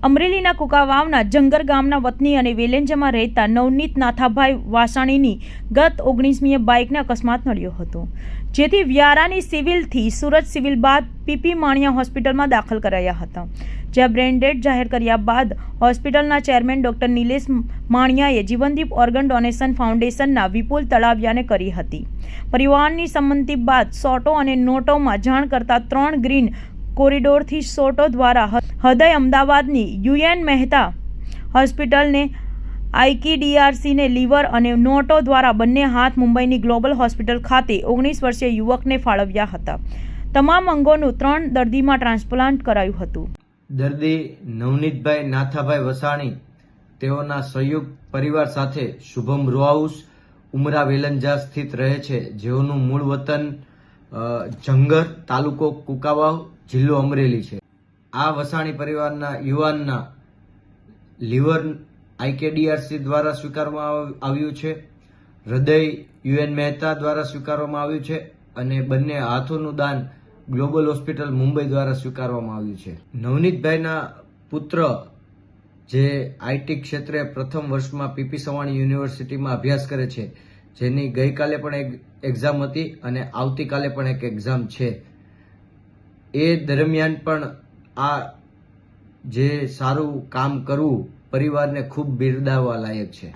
અમરેલીના કુકાવાવના જંગર ગામના વતની અને વેલેન્જામાં રહેતા નવનીત નાથાભાઈ વાસાણીની ગત 19મીએ બાઇકને અકસ્માત નડ્યો હતો, જેથી વ્યારાની સિવિલથી સુરત સિવિલ બાદ પીપી માણિયા હોસ્પિટલમાં દાખલ કરાયા હતા, જ્યાં બ્રેન ડેડ જાહેર કર્યા બાદ હોસ્પિટલના ચેરમેન ડોક્ટર નિલેશ માણિયાએ જીવનદીપ ઓર્ગન ડોનેશન ફાઉન્ડેશનના વિપુલ તળાવિયાને કરી હતી. પરિવારની સંમતિ બાદ સોટો અને નોટોમાં જાણ કરતા 3 ગ્રીન કોરિડોરથી સોટો દ્વારા હૃદય અમદાવાદની યુએન મહેતા હોસ્પિટલને, આઈકીડીઆરસીને લીવર અને નોટો દ્વારા બંને હાથ મુંબઈની ગ્લોબલ હોસ્પિટલ ખાતે 19 વર્ષીય યુવકને ફાળવ્યા હતા. તમામ અંગોનું 3 દર્દીમાં ટ્રાન્સપ્લાન્ટ કરાયું હતું. દર્દી નવનીતભાઈ નાથાભાઈ વસાણી તેઓના સંયુક્ત પરિવાર સાથે શુભમ રો હાઉસ ઉમરા વેલંજા સ્થિત રહે છે, જેઓનું મૂળ વતન જંગર, તાલુકો કુકાવાવ, જિલ્લો અમરેલી છે. આ વસાણી પરિવારના યુવાનના લીવર આઈકેડીઆરસી દ્વારા સ્વીકારવામાં આવ્યું છે, હૃદય યુએન મહેતા દ્વારા સ્વીકારવામાં આવ્યું છે અને બંને હાથોનું દાન ગ્લોબલ હોસ્પિટલ મુંબઈ દ્વારા સ્વીકારવામાં આવ્યું છે. નવનીતભાઈના પુત્ર જે આઈટી ક્ષેત્રે પ્રથમ વર્ષમાં પીપી સવાણી યુનિવર્સિટીમાં અભ્યાસ કરે છે, જેની ગઈકાલે પણ એક એક્ઝામ હતી અને આવતીકાલે પણ એક એક્ઝામ છે, એ દરમિયાન પણ આ જે સારું કામ કરવું પરિવારને ખૂબ બિરદાવવા લાયક છે.